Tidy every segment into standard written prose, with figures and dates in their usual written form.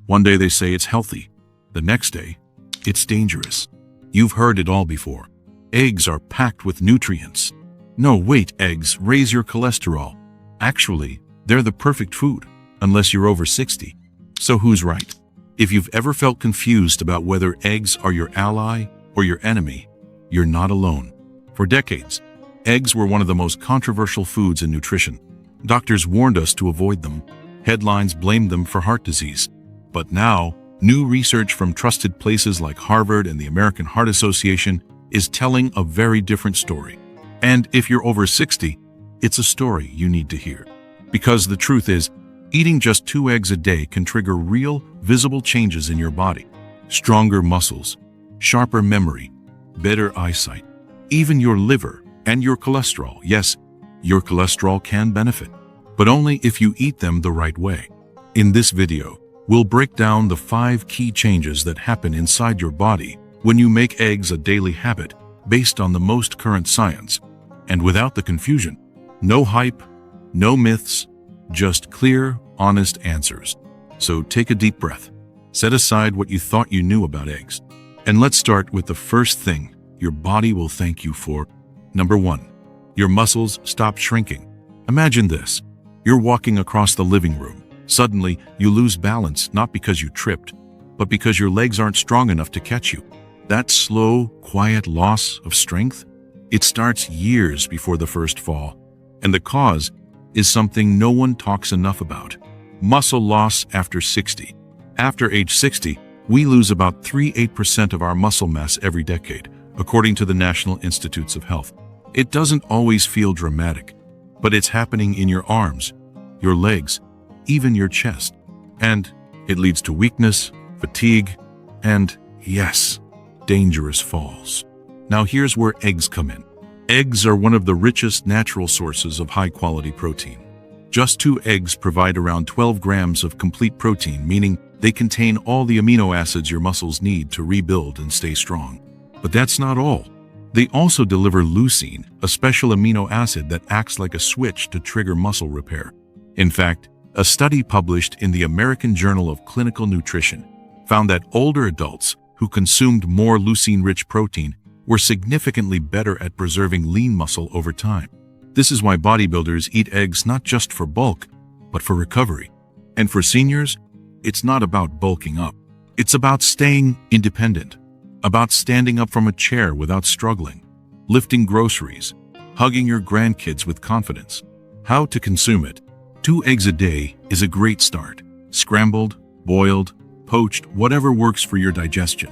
One day they say it's healthy. The next day, it's dangerous. You've heard it all before. Eggs are packed with nutrients. No, wait, eggs raise your cholesterol. Actually, they're the perfect food, unless you're over 60. So who's right? If you've ever felt confused about whether eggs are your ally or your enemy, you're not alone. For decades, eggs were one of the most controversial foods in nutrition. Doctors warned us to avoid them. Headlines blamed them for heart disease. But now, new research from trusted places like Harvard and the American Heart Association is telling a very different story. And if you're over 60, it's a story you need to hear. Because the truth is, eating just 2 eggs a day can trigger real, visible changes in your body. Stronger muscles, sharper memory, better eyesight, even your liver and your cholesterol. Yes, your cholesterol can benefit, but only if you eat them the right way. In this video, we'll break down the 5 key changes that happen inside your body when you make eggs a daily habit based on the most current science. And without the confusion, no hype, no myths, just clear, honest answers. So take a deep breath, set aside what you thought you knew about eggs, and let's start with the first thing your body will thank you for. Number 1, your muscles stop shrinking. Imagine this. You're walking across the living room. Suddenly, you lose balance not because you tripped, but because your legs aren't strong enough to catch you. That slow, quiet loss of strength, it starts years before the first fall. And the cause is something no one talks enough about. Muscle loss after 60. After age 60, we lose about 3–8% of our muscle mass every decade, according to the National Institutes of Health. It doesn't always feel dramatic, but it's happening in your arms, your legs, even your chest. And it leads to weakness, fatigue, and, yes, dangerous falls. Now here's where eggs come in. Eggs are one of the richest natural sources of high-quality protein. Just 2 eggs provide around 12 grams of complete protein, meaning they contain all the amino acids your muscles need to rebuild and stay strong. But that's not all. They also deliver leucine, a special amino acid that acts like a switch to trigger muscle repair. In fact, a study published in the American Journal of Clinical Nutrition found that older adults who consumed more leucine-rich protein were significantly better at preserving lean muscle over time. This is why bodybuilders eat eggs not just for bulk, but for recovery. And for seniors, it's not about bulking up. It's about staying independent, about standing up from a chair without struggling, lifting groceries, hugging your grandkids with confidence. How to consume it? 2 eggs a day is a great start. Scrambled, boiled, poached, whatever works for your digestion.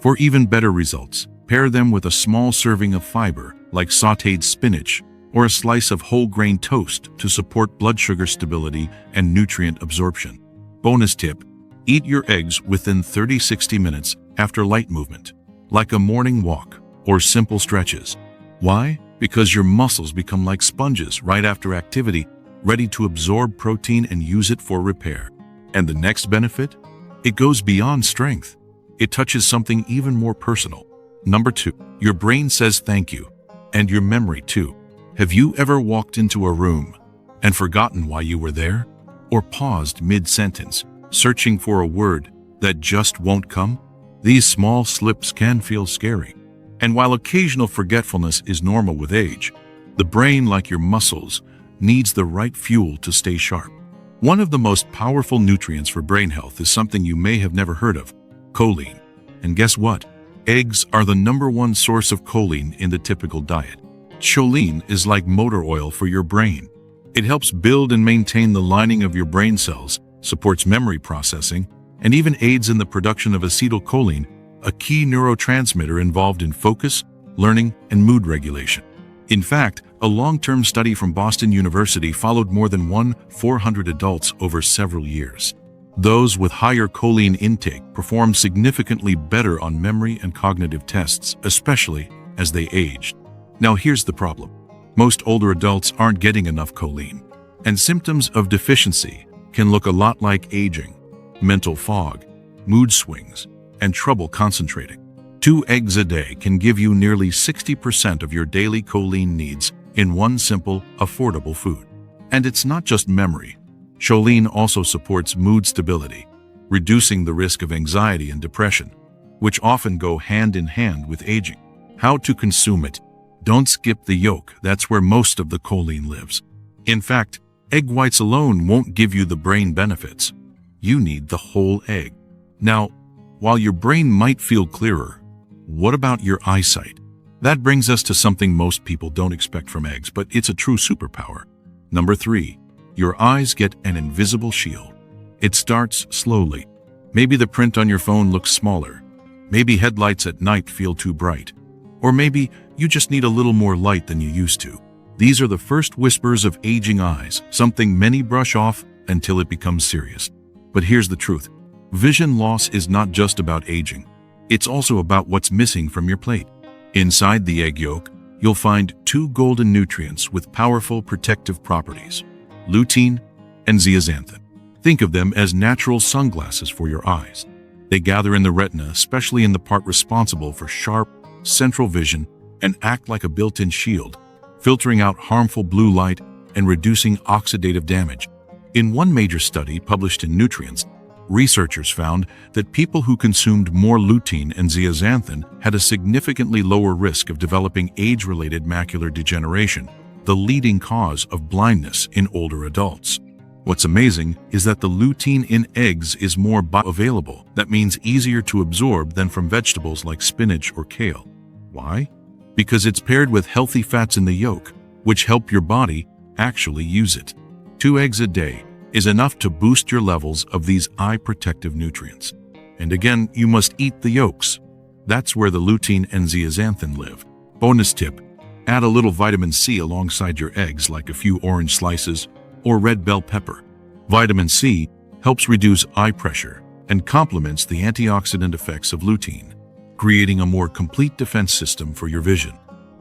For even better results, pair them with a small serving of fiber, like sautéed spinach, or a slice of whole grain toast to support blood sugar stability and nutrient absorption. Bonus tip: eat your eggs within 30–60 minutes after light movement, like a morning walk or simple stretches. Why? Because your muscles become like sponges right after activity, ready to absorb protein and use it for repair. And the next benefit? It goes beyond strength. It touches something even more personal. Number 2, your brain says thank you, and your memory too. Have you ever walked into a room and forgotten why you were there? Or paused mid-sentence, searching for a word that just won't come? These small slips can feel scary. And while occasional forgetfulness is normal with age, the brain, like your muscles, needs the right fuel to stay sharp. One of the most powerful nutrients for brain health is something you may have never heard of: choline. And guess what? Eggs are the #1 source of choline in the typical diet. Choline is like motor oil for your brain. It helps build and maintain the lining of your brain cells, supports memory processing, and even aids in the production of acetylcholine, a key neurotransmitter involved in focus, learning, and mood regulation. In fact, a long-term study from Boston University followed more than 400 adults over several years. Those with higher choline intake performed significantly better on memory and cognitive tests, especially as they aged. Now here's the problem. Most older adults aren't getting enough choline, and symptoms of deficiency can look a lot like aging: mental fog, mood swings, and trouble concentrating. 2 eggs a day can give you nearly 60% of your daily choline needs in one simple, affordable food. And it's not just memory. Choline also supports mood stability. reducing the risk of anxiety and depression, which often go hand in hand with aging. How to consume it? Don't skip the yolk, that's where most of the choline lives. In fact, egg whites alone won't give you the brain benefits. You need the whole egg. Now, while your brain might feel clearer, what about your eyesight? That brings us to something most people don't expect from eggs, but it's a true superpower. Number 3, your eyes get an invisible shield. It starts slowly. Maybe the print on your phone looks smaller. Maybe headlights at night feel too bright. Or maybe you just need a little more light than you used to. These are the first whispers of aging eyes, something many brush off until it becomes serious. But here's the truth. Vision loss is not just about aging. It's also about what's missing from your plate. Inside the egg yolk, you'll find 2 golden nutrients with powerful protective properties: lutein and zeaxanthin. Think of them as natural sunglasses for your eyes. They gather in the retina, especially in the part responsible for sharp, central vision, and act like a built-in shield, filtering out harmful blue light and reducing oxidative damage. In one major study published in Nutrients, researchers found that people who consumed more lutein and zeaxanthin had a significantly lower risk of developing age-related macular degeneration, the leading cause of blindness in older adults. What's amazing is that the lutein in eggs is more bioavailable. That means easier to absorb than from vegetables like spinach or kale. Why? Because it's paired with healthy fats in the yolk, which help your body actually use it. 2 eggs a day is enough to boost your levels of these eye-protective nutrients. And again, you must eat the yolks. That's where the lutein and zeaxanthin live. Bonus tip: add a little vitamin C alongside your eggs, like a few orange slices or red bell pepper. Vitamin C helps reduce eye pressure and complements the antioxidant effects of lutein, creating a more complete defense system for your vision.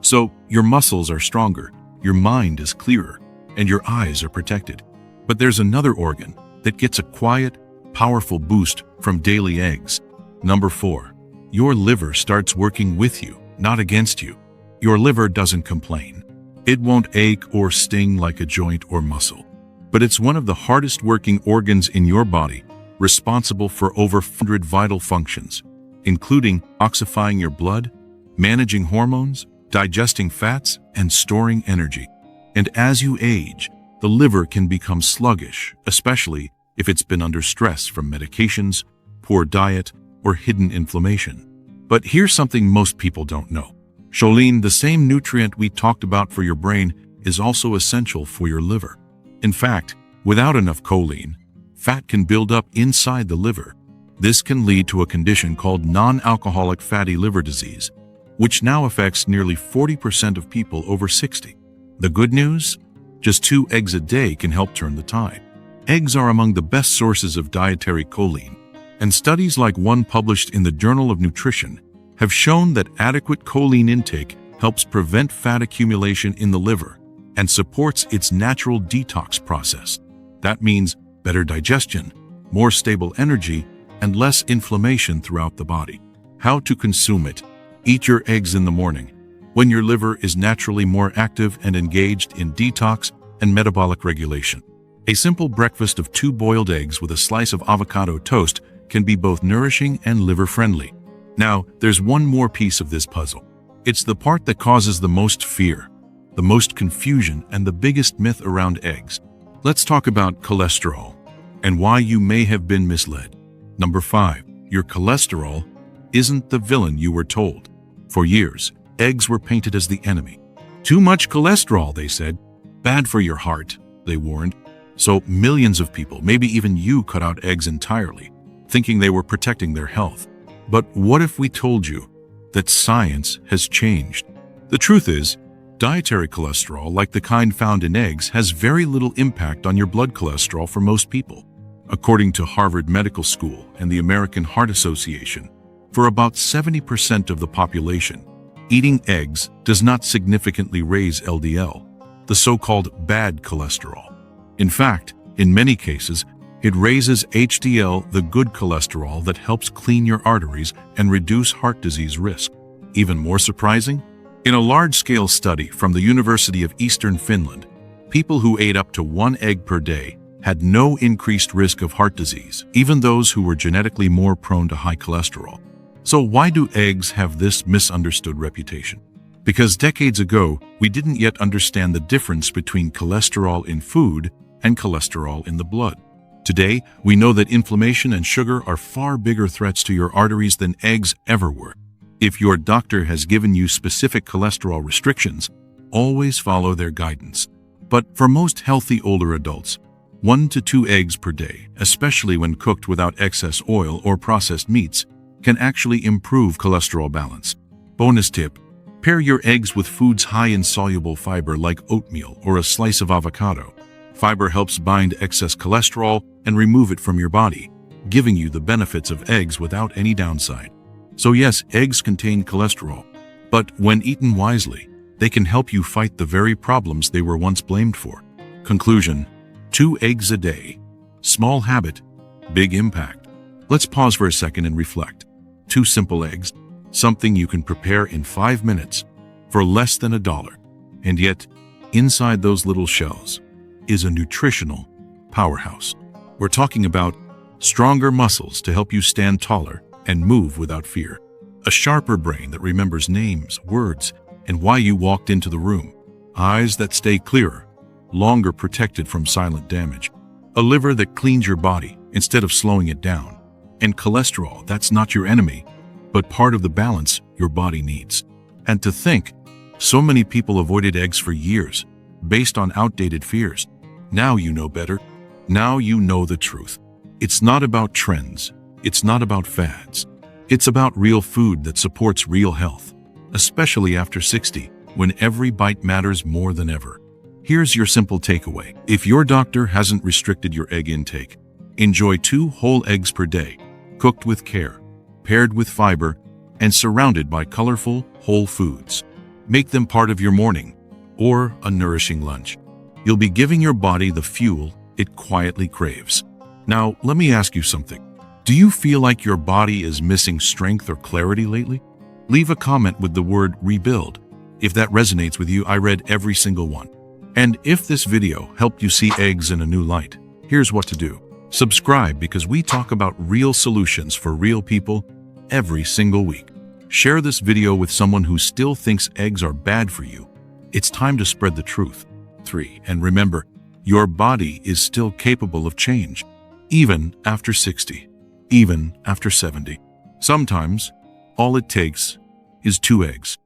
So your muscles are stronger, your mind is clearer, and your eyes are protected. But there's another organ that gets a quiet, powerful boost from daily eggs. Number 4, your liver starts working with you, not against you. Your liver doesn't complain. It won't ache or sting like a joint or muscle. But it's one of the hardest working organs in your body, responsible for over 100 vital functions, including oxyfying your blood, managing hormones, digesting fats, and storing energy. And as you age, the liver can become sluggish, especially if it's been under stress from medications, poor diet, or hidden inflammation. But here's something most people don't know. Choline, the same nutrient we talked about for your brain, is also essential for your liver. In fact, without enough choline, fat can build up inside the liver. This can lead to a condition called non-alcoholic fatty liver disease, which now affects nearly 40% of people over 60. The good news? Just 2 eggs a day can help turn the tide. Eggs are among the best sources of dietary choline, and studies like one published in the Journal of Nutrition have shown that adequate choline intake helps prevent fat accumulation in the liver and supports its natural detox process. That means better digestion, more stable energy, and less inflammation throughout the body. How to consume it? Eat your eggs in the morning, when your liver is naturally more active and engaged in detox and metabolic regulation. A simple breakfast of 2 boiled eggs with a slice of avocado toast can be both nourishing and liver-friendly. Now, there's one more piece of this puzzle. It's the part that causes the most fear, the most confusion, and the biggest myth around eggs. Let's talk about cholesterol and why you may have been misled. Number 5, your cholesterol isn't the villain you were told. For years, eggs were painted as the enemy. Too much cholesterol, they said. Bad for your heart, they warned. So millions of people, maybe even you, cut out eggs entirely, thinking they were protecting their health. But what if we told you that science has changed? The truth is, dietary cholesterol, like the kind found in eggs, has very little impact on your blood cholesterol for most people. According to Harvard Medical School and the American Heart Association, for about 70% of the population, eating eggs does not significantly raise LDL, the so-called bad cholesterol. In fact, in many cases, it raises HDL, the good cholesterol that helps clean your arteries and reduce heart disease risk. Even more surprising, in a large-scale study from the University of Eastern Finland, people who ate up to 1 egg per day had no increased risk of heart disease, even those who were genetically more prone to high cholesterol. So why do eggs have this misunderstood reputation? Because decades ago, we didn't yet understand the difference between cholesterol in food and cholesterol in the blood. Today, we know that inflammation and sugar are far bigger threats to your arteries than eggs ever were. If your doctor has given you specific cholesterol restrictions, always follow their guidance. But for most healthy older adults, 1 to 2 eggs per day, especially when cooked without excess oil or processed meats, can actually improve cholesterol balance. Bonus tip: pair your eggs with foods high in soluble fiber like oatmeal or a slice of avocado. Fiber helps bind excess cholesterol and remove it from your body, giving you the benefits of eggs without any downside. So yes, eggs contain cholesterol, but when eaten wisely, they can help you fight the very problems they were once blamed for. Conclusion: 2 eggs a day. Small habit, big impact. Let's pause for a second and reflect. 2 simple eggs, something you can prepare in 5 minutes for less than $1. And yet, inside those little shells is a nutritional powerhouse. We're talking about stronger muscles to help you stand taller and move without fear. A sharper brain that remembers names, words, and why you walked into the room. Eyes that stay clearer, longer protected from silent damage. A liver that cleans your body instead of slowing it down. And cholesterol that's not your enemy, but part of the balance your body needs. And to think, so many people avoided eggs for years, based on outdated fears. Now you know better. Now you know the truth. It's not about trends. It's not about fads. It's about real food that supports real health, especially after 60, when every bite matters more than ever. Here's your simple takeaway. If your doctor hasn't restricted your egg intake, enjoy 2 whole eggs per day, cooked with care, paired with fiber, and surrounded by colorful, whole foods. Make them part of your morning or a nourishing lunch. You'll be giving your body the fuel it quietly craves. Now, let me ask you something. Do you feel like your body is missing strength or clarity lately? Leave a comment with the word rebuild. If that resonates with you, I read every single one. And if this video helped you see eggs in a new light, here's what to do. Subscribe, because we talk about real solutions for real people every single week. Share this video with someone who still thinks eggs are bad for you. It's time to spread the truth. 3. And remember, your body is still capable of change, even after 60, even after 70. Sometimes, all it takes is 2 eggs.